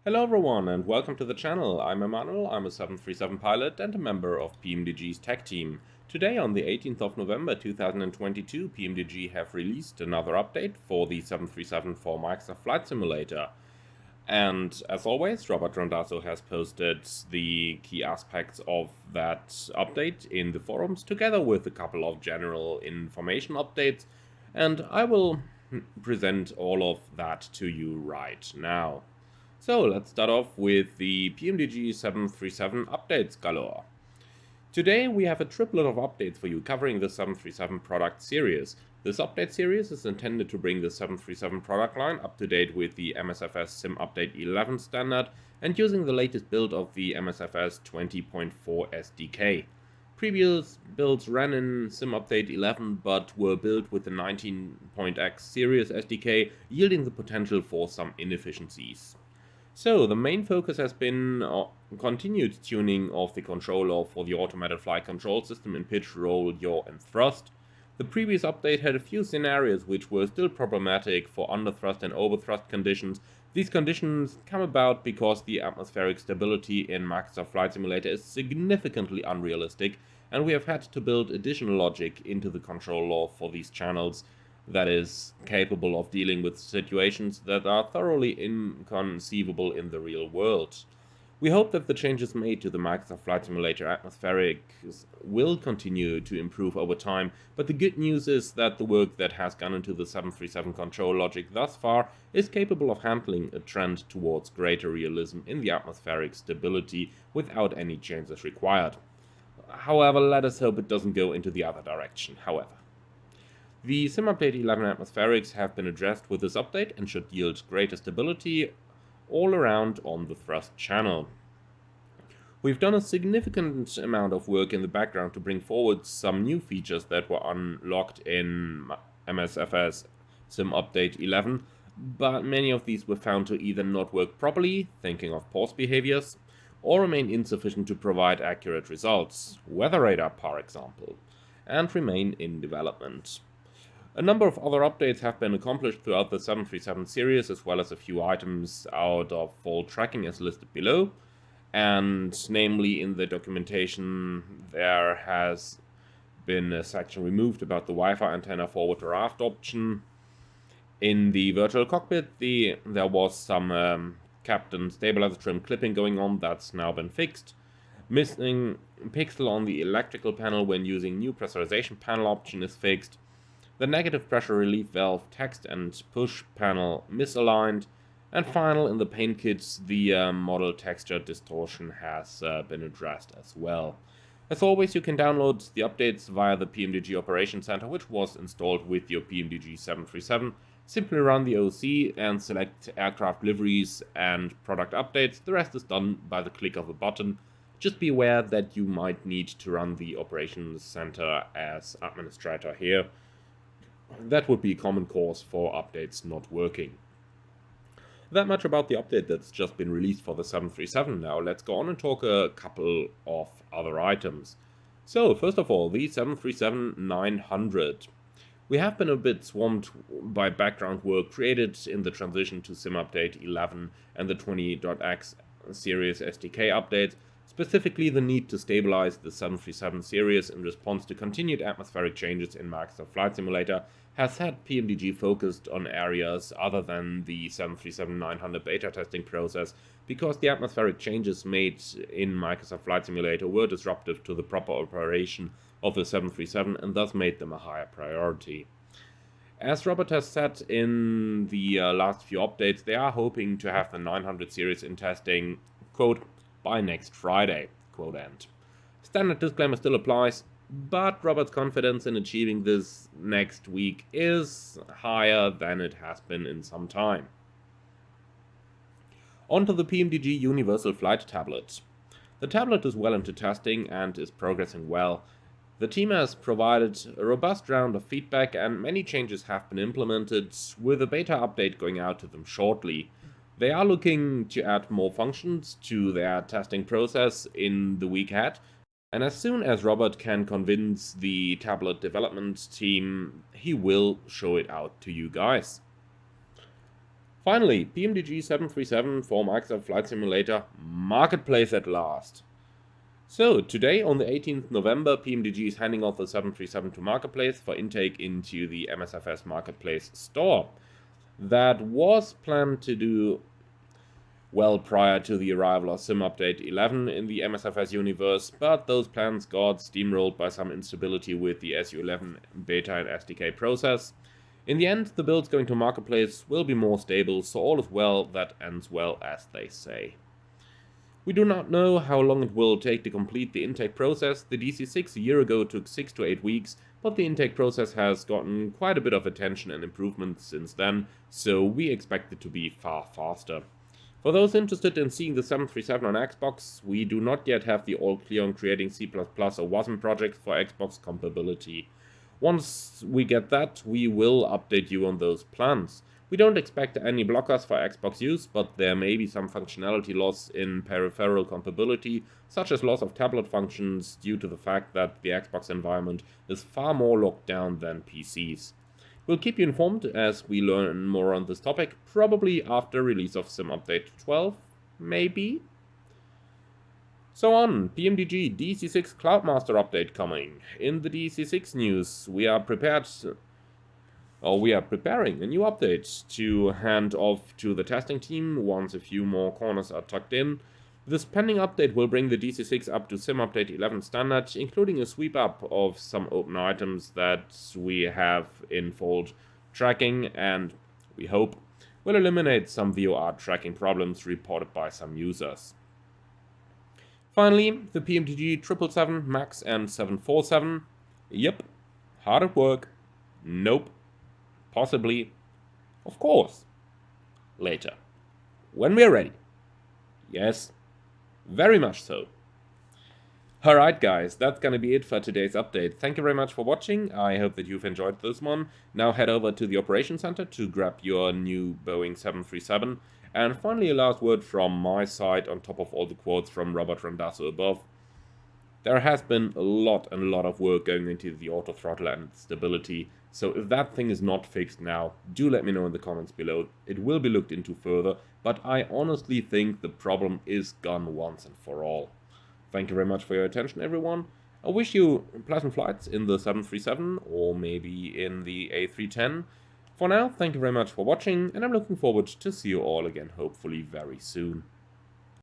Hello everyone and welcome to the channel. I'm Emmanuel, I'm a 737 pilot and a member of PMDG's tech team. Today on the 18th of November 2022, PMDG have released another update for the 737 for Microsoft Flight Simulator. And as always, Robert Rondasso has posted the key aspects of that update in the forums together with a couple of general information updates, and I will present all of that to you right now. So let's start off with the PMDG 737 updates galore. Today we have a triplet of updates for you covering the 737 product series. This update series is intended to bring the 737 product line up to date with the MSFS Sim Update 11 standard and using the latest build of the MSFS 20.4 SDK. Previous builds ran in Sim Update 11 but were built with the 19.x series SDK, yielding the potential for some inefficiencies. So, the main focus has been continued tuning of the controller for the automated flight control system in pitch, roll, yaw and thrust. The previous update had a few scenarios which were still problematic for underthrust and overthrust conditions. These conditions come about because the atmospheric stability in Microsoft Flight Simulator is significantly unrealistic, and we have had to build additional logic into the controller for these channels that is capable of dealing with situations that are thoroughly inconceivable in the real world. We hope that the changes made to the Microsoft Flight Simulator atmospherics will continue to improve over time, but the good news is that the work that has gone into the 737 control logic thus far is capable of handling a trend towards greater realism in the atmospheric stability without any changes required. However, let us hope it doesn't go into the other direction, however. The Sim Update 11 atmospherics have been addressed with this update and should yield greater stability all around on the thrust channel. We've done a significant amount of work in the background to bring forward some new features that were unlocked in MSFS Sim Update 11, but many of these were found to either not work properly, thinking of pause behaviors, or remain insufficient to provide accurate results, weather radar for example, and remain in development. A number of other updates have been accomplished throughout the 737 series, as well as a few items out of fault tracking as listed below. And namely, in the documentation, there has been a section removed about the Wi-Fi antenna forward to aft option. In the virtual cockpit, there was some captain stabilizer trim clipping going on that's now been fixed. Missing pixel on the electrical panel when using new pressurization panel option is fixed. The negative pressure relief valve text and push panel misaligned, and final in the paint kits the model texture distortion has been addressed as well. As always, you can download the updates via the PMDG Operations Center, which was installed with your PMDG 737. Simply run the OC and select aircraft liveries and product updates. The rest is done by the click of a button. Just be aware that you might need to run the Operations Center as administrator here. That would be a common cause for updates not working. That much about the update that's just been released for the 737. Now let's go on and talk a couple of other items. So first of all, the 737-900. We have been a bit swamped by background work created in the transition to Sim Update 11 and the 20.x series SDK updates, specifically the need to stabilize the 737 series in response to continued atmospheric changes in Microsoft Flight Simulator has had PMDG focused on areas other than the 737-900 beta testing process because the atmospheric changes made in Microsoft Flight Simulator were disruptive to the proper operation of the 737 and thus made them a higher priority. As Robert has said in the last few updates, they are hoping to have the 900 series in testing, quote, by next Friday, quote end. Standard disclaimer still applies, but Robert's confidence in achieving this next week is higher than it has been in some time. On to the PMDG Universal Flight Tablet. The tablet is well into testing and is progressing well. The team has provided a robust round of feedback and many changes have been implemented, with a beta update going out to them shortly. They are looking to add more functions to their testing process in the week ahead, and as soon as Robert can convince the tablet development team, he will show it out to you guys. Finally, PMDG 737 for Microsoft Flight Simulator Marketplace at last. So, today on the 18th November, PMDG is handing off the 737 to Marketplace for intake into the MSFS Marketplace store. That was planned to do well prior to the arrival of Sim Update 11 in the MSFS universe, but those plans got steamrolled by some instability with the SU11 beta and SDK process. In the end, the builds going to Marketplace will be more stable, so all is well that ends well, as they say. We do not know how long it will take to complete the intake process. The DC6 a year ago took 6 to 8 weeks, but the intake process has gotten quite a bit of attention and improvement since then, so we expect it to be far faster. For those interested in seeing the 737 on Xbox, we do not yet have the all clear on creating C++ or WASM projects for Xbox compatibility. Once we get that, we will update you on those plans. We don't expect any blockers for Xbox use, but there may be some functionality loss in peripheral compatibility, such as loss of tablet functions due to the fact that the Xbox environment is far more locked down than PCs. We'll keep you informed as we learn more on this topic, probably after release of Sim Update 12, maybe? So on, PMDG DC6 Cloudmaster update coming. In the DC6 news, we are preparing a new update to hand off to the testing team once a few more corners are tucked in. This pending update will bring the DC6 up to Sim Update 11 standard, including a sweep up of some open items that we have in fold tracking, and we hope will eliminate some VOR tracking problems reported by some users. Finally, the PMDG 777, MAX and 747. Yep, hard at work. Nope. Possibly. Of course. Later. When we're ready. Yes. Very much so. Alright guys, that's gonna be it for today's update. Thank you very much for watching. I hope that you've enjoyed this one. Now head over to the Operations Center to grab your new Boeing 737. And finally a last word from my side on top of all the quotes from Robert Randazzo above. There has been a lot of work going into the auto throttle and stability, so if that thing is not fixed now, do let me know in the comments below. It will be looked into further, but I honestly think the problem is gone once and for all. Thank you very much for your attention, everyone. I wish you pleasant flights in the 737 or maybe in the A310. For now, thank you very much for watching, and I'm looking forward to see you all again, hopefully very soon.